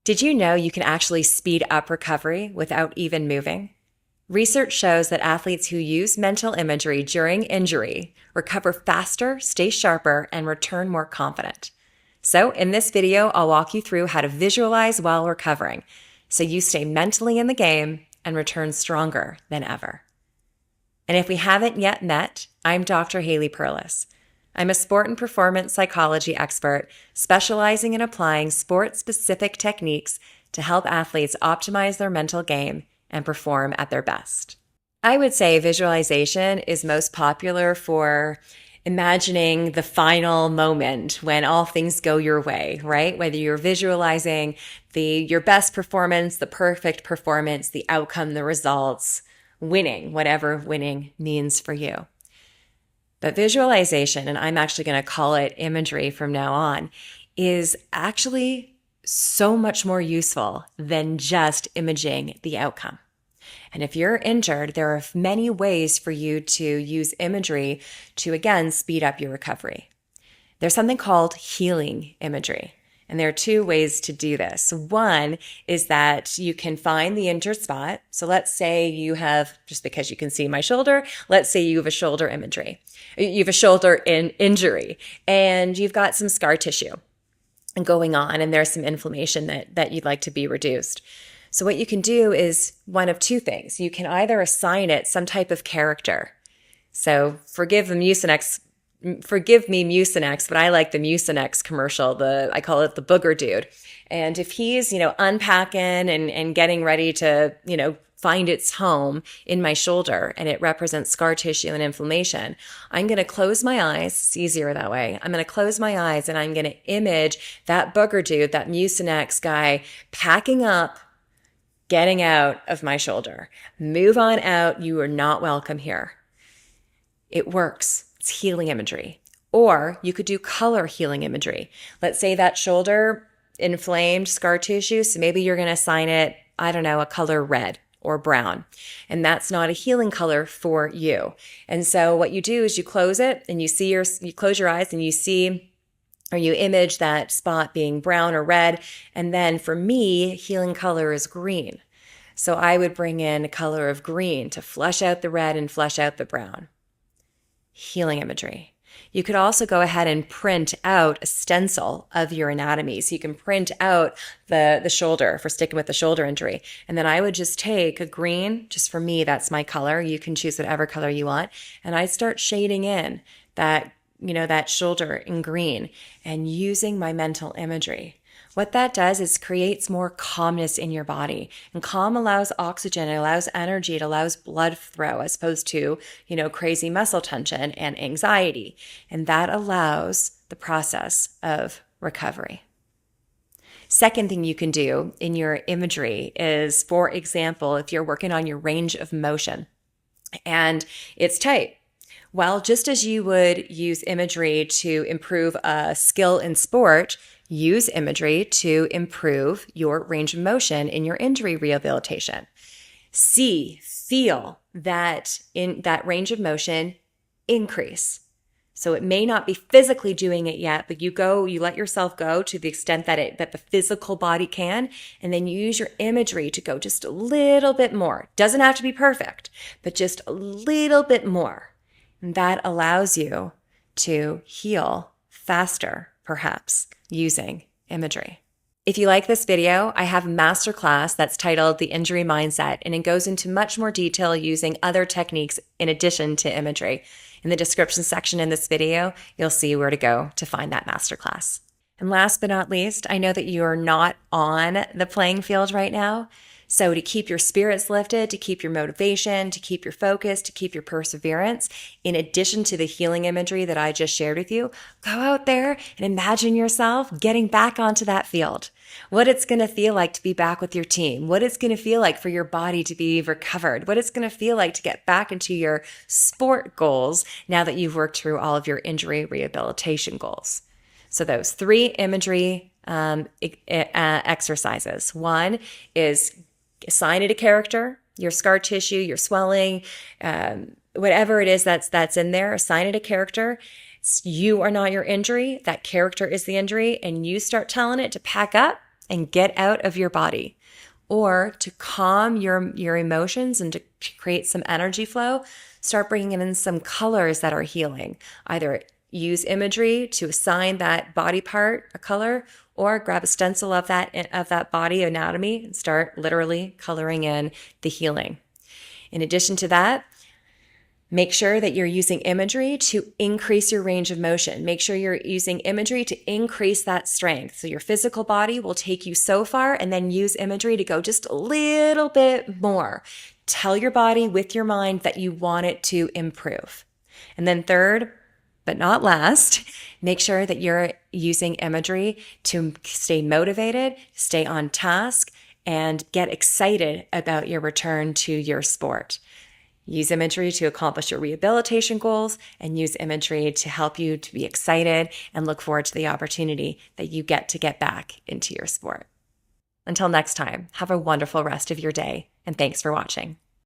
Did you know you can actually speed up recovery without even moving? Research shows that athletes who use mental imagery during injury recover faster, stay sharper, and return more confident. So in this video, I'll walk you through how to visualize while recovering so you stay mentally in the game and return stronger than ever. And if we haven't yet met, I'm Dr. Haley Perlus. I'm a sport and performance psychology expert specializing in applying sport-specific techniques to help athletes optimize their mental game and perform at their best. I would say visualization is most popular for imagining the final moment when all things go your way, right? Whether you're visualizing your best performance, the perfect performance, the outcome, the results, winning, whatever winning means for you. But visualization, and I'm actually going to call it imagery from now on, is actually so much more useful than just imaging the outcome. And if you're injured, there are many ways for you to use imagery to, again, speed up your recovery. There's something called healing imagery. And there are two ways to do this. One is that you can find the injured spot. So let's say you have, just because you can see my shoulder, let's say you have a shoulder imagery. You have a shoulder injury and you've got some scar tissue going on and there's some inflammation that you'd like to be reduced. So what you can do is one of two things. You can either assign it some type of character. So forgive me, Mucinex, but I like the Mucinex commercial. I call it the booger dude. And if he's, unpacking and getting ready to, find its home in my shoulder and it represents scar tissue and inflammation, I'm going to close my eyes. It's easier that way. I'm going to close my eyes and I'm going to image that booger dude, that Mucinex guy packing up, getting out of my shoulder. Move on out. You are not welcome here. It works. It's healing imagery. Or you could do color healing imagery. Let's say that shoulder inflamed scar tissue. So maybe you're going to assign it, a color red or brown. And that's not a healing color for you. And so what you do is you close it and you close your eyes and you see, or you image that spot being brown or red. And then for me, healing color is green. So I would bring in a color of green to flush out the red and flush out the brown. Healing imagery. You could also go ahead and print out a stencil of your anatomy. So you can print out the shoulder, if we're sticking with the shoulder injury. And then I would just take a green, just for me, that's my color. You can choose whatever color you want. And I start shading in that shoulder in green and using my mental imagery. What that does is creates more calmness in your body. And calm allows oxygen, it allows energy, it allows blood flow as opposed to, crazy muscle tension and anxiety. And that allows the process of recovery. Second thing you can do in your imagery is, for example, if you're working on your range of motion and it's tight. Well, just as you would use imagery to improve a skill in sport, use imagery to improve your range of motion in your injury rehabilitation. Feel that in that range of motion increase. So it may not be physically doing it yet, but you let yourself go to the extent that the physical body can, and then you use your imagery to go just a little bit more. Doesn't have to be perfect, but just a little bit more. And that allows you to heal faster, perhaps, using imagery. If you like this video, I have a masterclass that's titled The Injury Mindset, and it goes into much more detail using other techniques in addition to imagery. In the description section in this video, you'll see where to go to find that masterclass. And last but not least, I know that you are not on the playing field right now. So to keep your spirits lifted, to keep your motivation, to keep your focus, to keep your perseverance, in addition to the healing imagery that I just shared with you, go out there and imagine yourself getting back onto that field. What it's going to feel like to be back with your team, what it's going to feel like for your body to be recovered, what it's going to feel like to get back into your sport goals now that you've worked through all of your injury rehabilitation goals. So those three imagery exercises. One is assign it a character, your scar tissue, your swelling, whatever it is that's in there, assign it a character. You are not your injury. That character is the injury. And you start telling it to pack up and get out of your body. Or to calm your emotions and to create some energy flow, start bringing in some colors that are healing. Either use imagery to assign that body part a color, or grab a stencil of that body anatomy and start literally coloring in the healing. In addition to that, make sure that you're using imagery to increase your range of motion. Make sure you're using imagery to increase that strength. So your physical body will take you so far, and then use imagery to go just a little bit more. Tell your body with your mind that you want it to improve. And then third, but not last, make sure that you're using imagery to stay motivated, stay on task, and get excited about your return to your sport. Use imagery to accomplish your rehabilitation goals, and use imagery to help you to be excited and look forward to the opportunity that you get to get back into your sport. Until next time, have a wonderful rest of your day, and thanks for watching.